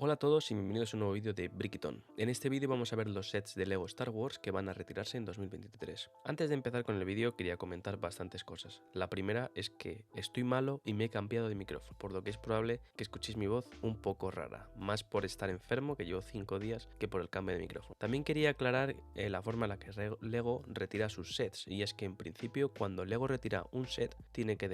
Hola a todos y bienvenidos a un nuevo vídeo de Brickitón. En este vídeo vamos a ver los sets de LEGO Star Wars que van a retirarse en 2023. Antes de empezar con el vídeo quería comentar bastantes cosas. La primera es que estoy malo y me he cambiado de micrófono, por lo que es probable que escuchéis mi voz un poco rara, más por estar enfermo, que llevo 5 días, que por el cambio de micrófono. También quería aclarar la forma en la que LEGO retira sus sets, y es que en principio cuando LEGO retira un set tiene que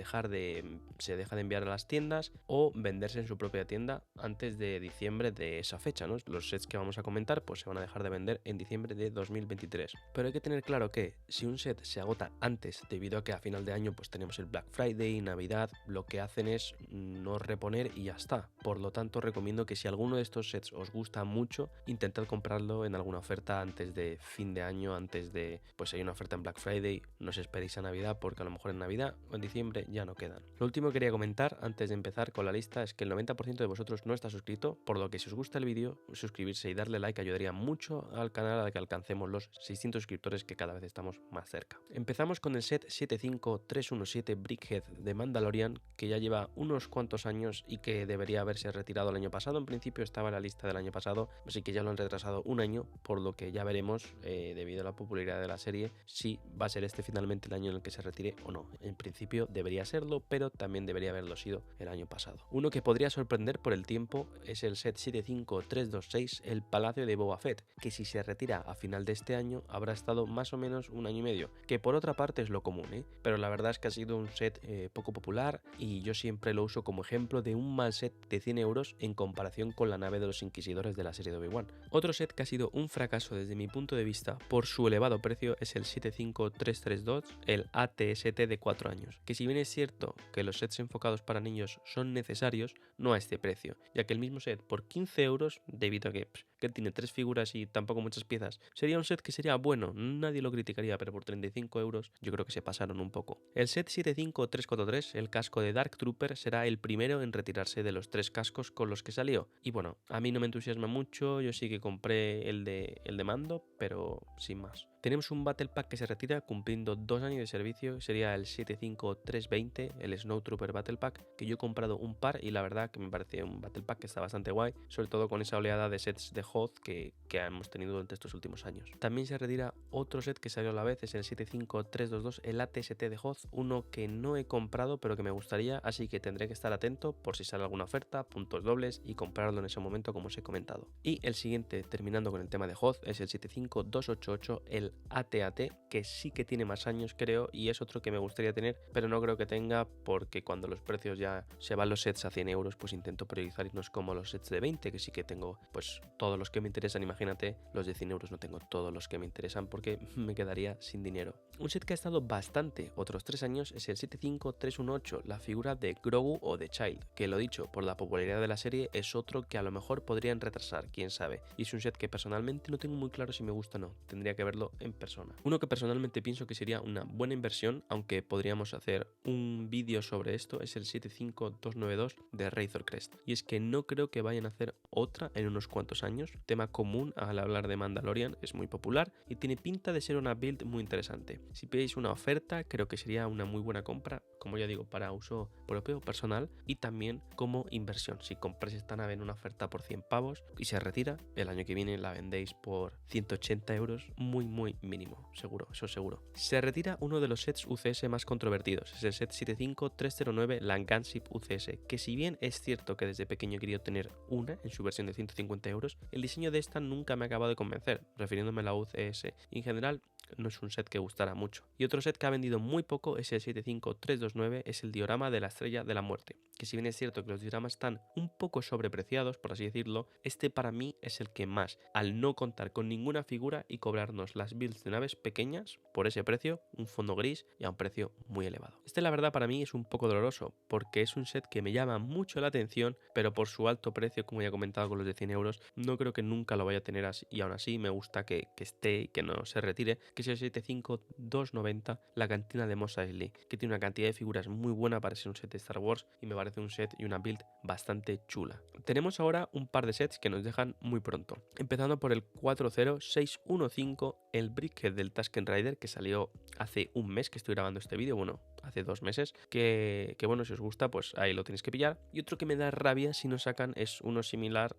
se deja de enviar a las tiendas o venderse en su propia tienda antes de diciembre de esa fecha, ¿no? Los sets que vamos a comentar pues se van a dejar de vender en diciembre de 2023. Pero hay que tener claro que si un set se agota antes, debido a que a final de año pues tenemos el Black Friday, Navidad, lo que hacen es no reponer y ya está. Por lo tanto, recomiendo que si alguno de estos sets os gusta mucho, intentad comprarlo en alguna oferta antes de fin de año, antes de, pues si hay una oferta en Black Friday, no os esperéis a Navidad, porque a lo mejor en Navidad o en diciembre ya no quedan. Lo último que quería comentar antes de empezar con la lista es que el 90% de vosotros no está suscrito, por lo que si os gusta el vídeo, suscribirse y darle like ayudaría mucho al canal a que alcancemos los 600 suscriptores, que cada vez estamos más cerca. Empezamos con el set 75317 Brickhead de Mandalorian, que ya lleva unos cuantos años y que debería haberse retirado el año pasado. En principio estaba en la lista del año pasado, así que ya lo han retrasado un año, por lo que ya veremos, debido a la popularidad de la serie, si va a ser este finalmente el año en el que se retire o no. En principio debería serlo, pero también debería haberlo sido el año pasado. Uno que podría sorprender por el tiempo es el set 75326, el Palacio de Boba Fett, que si se retira a final de este año habrá estado más o menos un año y medio, que por otra parte es lo común, pero la verdad es que ha sido un set poco popular y yo siempre lo uso como ejemplo de un mal set de 100 euros en comparación con la nave de los inquisidores de la serie de Obi-Wan. Otro set que ha sido un fracaso desde mi punto de vista por su elevado precio es el 75332, el ATST de 4 años, que si bien es cierto que los sets enfocados para niños son necesarios, no a este precio, ya que el mismo set por 15 euros, debido a que tiene 3 figuras y tampoco muchas piezas, sería un set que sería bueno, nadie lo criticaría, pero por 35 euros yo creo que se pasaron un poco. El set 75343, el casco de Dark Trooper, será el primero en retirarse de los 3 cascos con los que salió, y bueno, a mí no me entusiasma mucho, yo sí que compré el de mando, pero sin más. Tenemos un Battle Pack que se retira cumpliendo 2 años de servicio, sería el 75320, el Snow Trooper Battle Pack, que yo he comprado un par y la verdad que me parece un Battle Pack que está bastante guay, sobre todo con esa oleada de sets de Hoth que hemos tenido durante estos últimos años. También se retira otro set que salió a la vez, es el 75322, el ATST de Hoth, uno que no he comprado pero que me gustaría, así que tendré que estar atento por si sale alguna oferta, puntos dobles, y comprarlo en ese momento como os he comentado. Y el siguiente, terminando con el tema de Hoth, es el 75288, el AT-AT, que sí que tiene más años creo, y es otro que me gustaría tener, pero no creo que tenga, porque cuando los precios ya se van los sets a 100 euros, pues intento priorizarnos como los sets de 20, que sí que tengo pues todos los que me interesan. Imagínate, los de 100 euros no tengo todos los que me interesan porque me quedaría sin dinero. Un set que ha estado bastante otros 3 años es el 75318, la figura de Grogu o de Child, que lo dicho, por la popularidad de la serie es otro que a lo mejor podrían retrasar, quién sabe, y es un set que personalmente no tengo muy claro si me gusta o no, tendría que verlo en persona. Uno que personalmente pienso que sería una buena inversión, aunque podríamos hacer un vídeo sobre esto, es el 75292 de Razor Crest, y es que no creo que vayan a hacer otra en unos cuantos años. Tema común al hablar de Mandalorian, es muy popular y tiene pinta de ser una build muy interesante. Si pedís una oferta, creo que sería una muy buena compra, como ya digo, para uso propio, personal, y también como inversión. Si compráis esta nave en una oferta por 100 pavos y se retira, el año que viene la vendéis por 180 euros, muy mínimo, seguro, eso seguro. Se retira uno de los sets UCS más controvertidos, es el set 75309 Langanship UCS, que si bien es cierto que desde pequeño he querido tener una en su versión de 150 euros, el diseño de esta nunca me ha acabado de convencer, refiriéndome a la UCS. En general, no es un set que gustara mucho. Y otro set que ha vendido muy poco es el 75329, es el diorama de la Estrella de la Muerte, que si bien es cierto que los dioramas están un poco sobrepreciados, por así decirlo, este para mí es el que más, al no contar con ninguna figura y cobrarnos las builds de naves pequeñas por ese precio, un fondo gris y a un precio muy elevado. Este la verdad para mí es un poco doloroso, porque es un set que me llama mucho la atención, pero por su alto precio, como ya he comentado con los de 100 euros, no creo que nunca lo vaya a tener así, y aún así me gusta que esté y que no se retire, que es el 75290, la cantina de Mos Eisley, que tiene una cantidad de figuras muy buena para ser un set de Star Wars y me parece un set y una build bastante chula. Tenemos ahora un par de sets que nos dejan muy pronto, empezando por el 40615, el Brickhead del Tusken Rider, que salió hace un mes que estoy grabando este vídeo, bueno, hace 2 meses, que bueno, si os gusta, pues ahí lo tenéis que pillar. Y otro que me da rabia si no sacan es uno similar,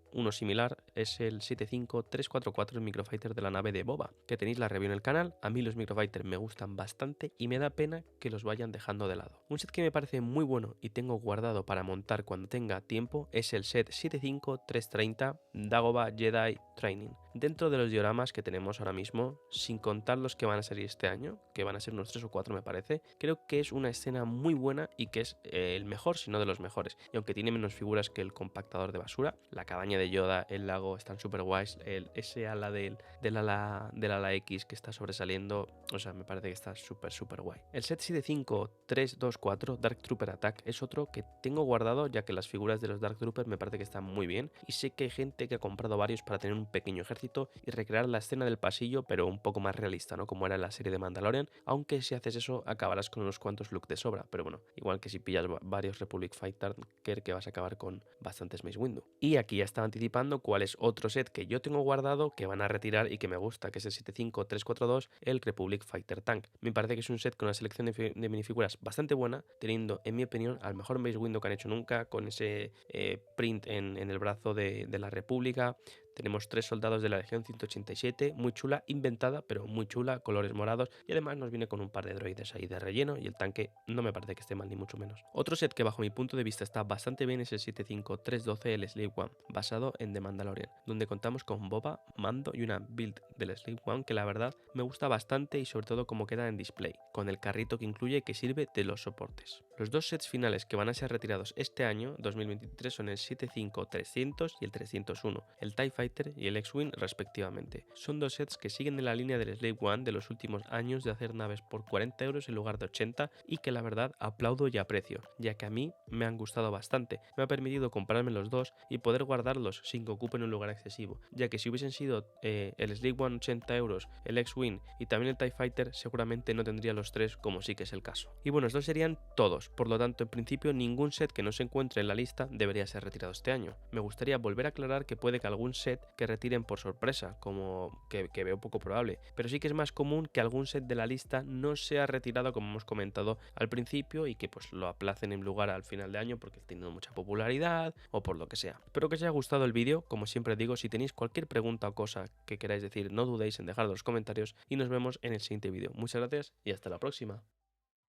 es el 75344, el Microfighter de la nave de Boba, que tenéis la review en el canal. A mí los Microfighter me gustan bastante y me da pena que los vayan dejando de lado. Un set que me parece muy bueno y tengo guardado para montar cuando tenga tiempo es el set 75330 Dagobah Jedi Training. Dentro de los dioramas que tenemos ahora mismo, sin contar los que van a salir este año, que van a ser unos 3 o 4 me parece, creo que es una escena muy buena y que es el mejor, si no de los mejores. Y aunque tiene menos figuras que el compactador de basura, la cabaña de Yoda, el lago están súper guays, ese ala del ala X que está sobresaliendo, o sea, me parece que está súper guay. El set 75324 Dark Trooper Attack es otro que tengo guardado, ya que las figuras de los Dark Troopers me parece que están muy bien y sé que hay gente que ha comprado varios para tener un pequeño ejército y recrear la escena del pasillo, pero un poco más realista, ¿no? Como era en la serie de Mandalorian, aunque si haces eso acabarás con unos cuantos looks de sobra, pero bueno, igual que si pillas varios Republic Fighter, que vas a acabar con bastantes Mace Windu. Y aquí ya estaba anticipando cuál es otro set que yo tengo guardado, que van a retirar y que me gusta, que es el 75342, el Republic Fighter Tank. Me parece que es un set con una selección de minifiguras bastante buena, teniendo, en mi opinión, al mejor Mace Windu que han hecho nunca, con ese print en el brazo de la República. Tenemos 3 soldados de la Legión 187, muy chula, inventada, pero muy chula, colores morados, y además nos viene con un par de droides ahí de relleno, y el tanque no me parece que esté mal ni mucho menos. Otro set que bajo mi punto de vista está bastante bien es el 75312, el Slave One, basado en The Mandalorian, donde contamos con Boba, Mando y una build del Slave One que la verdad me gusta bastante y sobre todo como queda en display, con el carrito que incluye y que sirve de los soportes. Los dos sets finales que van a ser retirados este año, 2023, son el 75300 y el 301, el TIE Fighter y el X-Wing respectivamente. Son dos sets que siguen en la línea del Slave One de los últimos años de hacer naves por 40 euros en lugar de 80 y que la verdad aplaudo y aprecio, ya que a mí me han gustado bastante. Me ha permitido comprarme los dos y poder guardarlos sin que ocupen un lugar excesivo, ya que si hubiesen sido el Slave One 80 euros, el X-Wing y también el TIE Fighter, seguramente no tendría los tres, como sí que es el caso. Y bueno, estos serían todos, por lo tanto en principio ningún set que no se encuentre en la lista debería ser retirado este año. Me gustaría volver a aclarar que puede que algún set que retiren por sorpresa, como que veo poco probable, pero sí que es más común que algún set de la lista no sea retirado, como hemos comentado al principio, y que pues lo aplacen en lugar al final de año porque tiene mucha popularidad o por lo que sea. Espero que os haya gustado el vídeo. Como siempre digo, si tenéis cualquier pregunta o cosa que queráis decir, no dudéis en dejarlo en los comentarios y nos vemos en el siguiente vídeo. Muchas gracias y hasta la próxima.